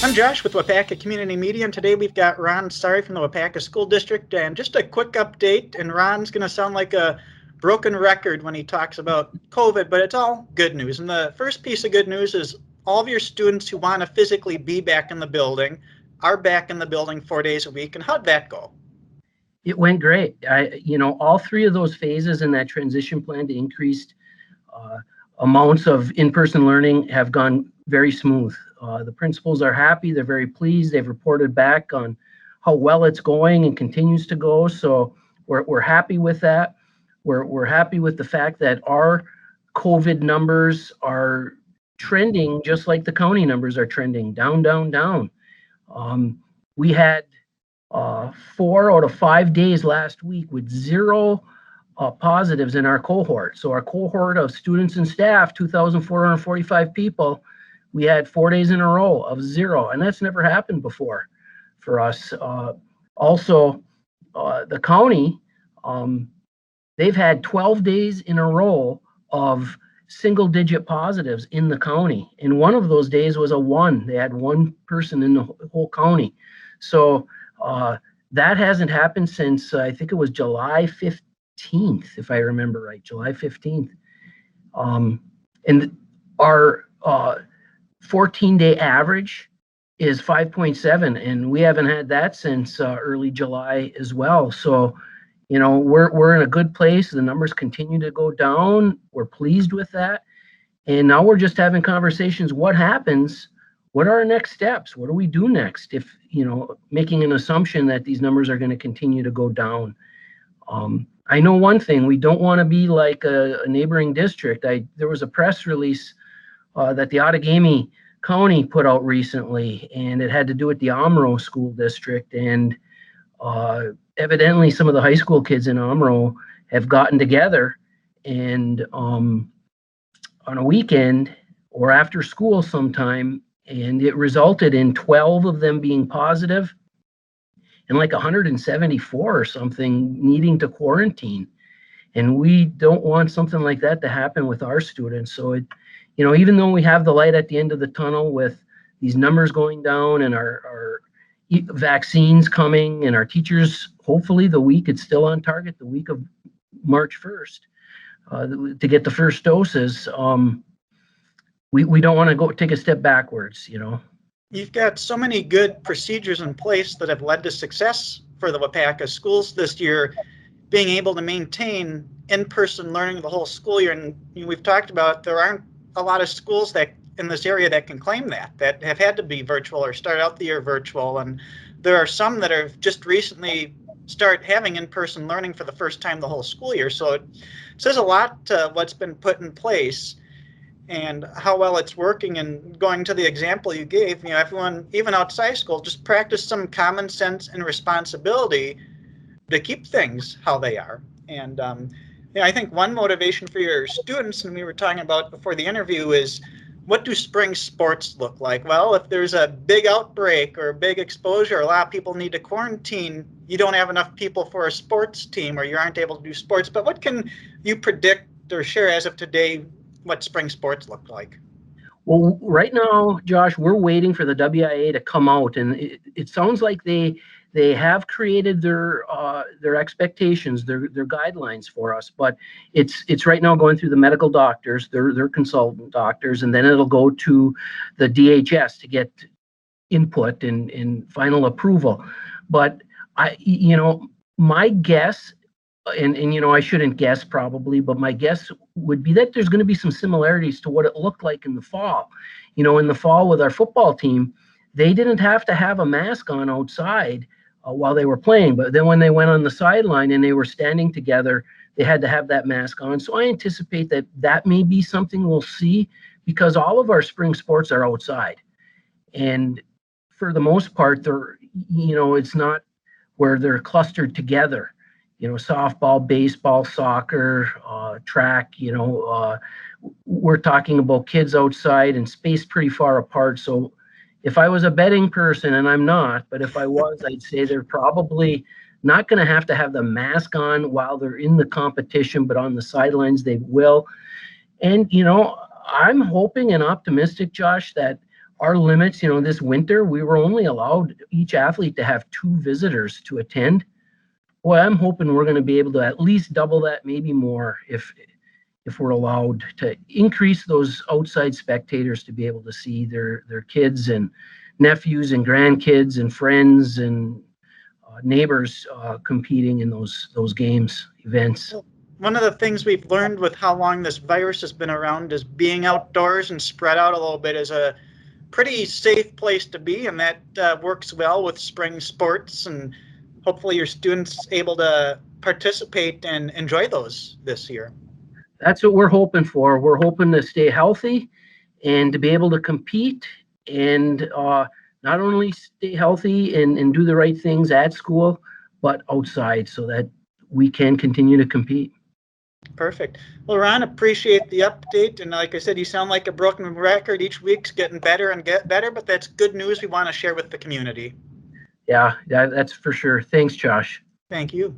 I'm Josh with Waupaca Community Media, and today we've got Ron Starry from the Waupaca School District. And just a quick update, and Ron's going to sound like a broken record when he talks about COVID, but it's all good news. And the first piece of good news is all of your students who want to physically be back in the building are back in the building 4 days a week. And how'd that go? It went great. All three of those phases in that transition plan to increased amounts of in-person learning have gone very smooth. The principals are happy. They're very pleased. They've reported back on how well it's going and continues to go. So we're happy with that. We're happy with the fact that our COVID numbers are trending just like the county numbers are trending, down, down, down. We had 4 out of 5 days last week with zero positives in our cohort. So our cohort of students and staff, 2,445 people, we had 4 days in a row of zero, and that's never happened before for us. Also, the county, they've had 12 days in a row of single-digit positives in the county, and one of those days was a 1. They had one person in the whole county. So that hasn't happened since I think it was July 15th, if I remember right, July 15th. And our 14-day average is 5.7, and we haven't had that since early July as well. So, we're in a good place. The numbers continue to go down. We're pleased with that. And now we're just having conversations. What happens? What are our next steps? What do we do next if, making an assumption that these numbers are going to continue to go down? I know one thing, we don't want to be like a neighboring district. There was a press release that the Outagamie County put out recently, and it had to do with the Omro School District. And evidently some of the high school kids in Omro have gotten together and on a weekend or after school sometime, and it resulted in 12 of them being positive and like 174 or something needing to quarantine. And we don't want something like that to happen with our students. So even though we have the light at the end of the tunnel with these numbers going down and our vaccines coming and our teachers, hopefully it's still on target the week of March 1st to get the first doses. We don't want to go take a step backwards, You've got so many good procedures in place that have led to success for the Waupaca schools this year, being able to maintain in-person learning the whole school year. And we've talked about there aren't a lot of schools that in this area that can claim that have had to be virtual or start out the year virtual. And there are some that have just recently start having in-person learning for the first time the whole school year. So it says a lot to what's been put in place and how well it's working. And going to the example you gave, everyone, even outside school, just practice some common sense and responsibility to keep things how they are. And I think one motivation for your students, and we were talking about before the interview, is what do spring sports look like? Well, if there's a big outbreak or a big exposure, a lot of people need to quarantine, you don't have enough people for a sports team or you aren't able to do sports. But what can you predict or share as of today what spring sports look like? Well, right now, Josh, we're waiting for the WIA to come out, and it sounds like they have created their expectations, their guidelines for us, but it's right now going through the medical doctors, their consultant doctors, and then it'll go to the DHS to get input and final approval. But my guess, and I shouldn't guess probably, but my guess would be that there's going to be some similarities to what it looked like in the fall. In the fall with our football team, they didn't have to have a mask on outside while they were playing, but then when they went on the sideline and they were standing together, they had to have that mask on. So I anticipate that may be something we'll see, because all of our spring sports are outside, and for the most part, it's not where they're clustered together. Softball, baseball, soccer, track, we're talking about kids outside and spaced pretty far apart. So if I was a betting person, and I'm not, but if I was, I'd say they're probably not going to have the mask on while they're in the competition, but on the sidelines they will. And, I'm hoping and optimistic, Josh, that our limits, this winter, we were only allowed each athlete to have 2 visitors to attend. Boy, I'm hoping we're going to be able to at least double that, maybe more, if we're allowed to increase those outside spectators to be able to see their kids and nephews and grandkids and friends and neighbors competing in those games, events. One of the things we've learned with how long this virus has been around is being outdoors and spread out a little bit is a pretty safe place to be, and that works well with spring sports, and hopefully your students able to participate and enjoy those this year. That's what we're hoping for. We're hoping to stay healthy and to be able to compete and not only stay healthy and do the right things at school, but outside so that we can continue to compete. Perfect. Well, Ron, appreciate the update. And like I said, you sound like a broken record. Each week's getting better and get better, but that's good news we want to share with the community. Yeah, that's for sure. Thanks, Josh. Thank you.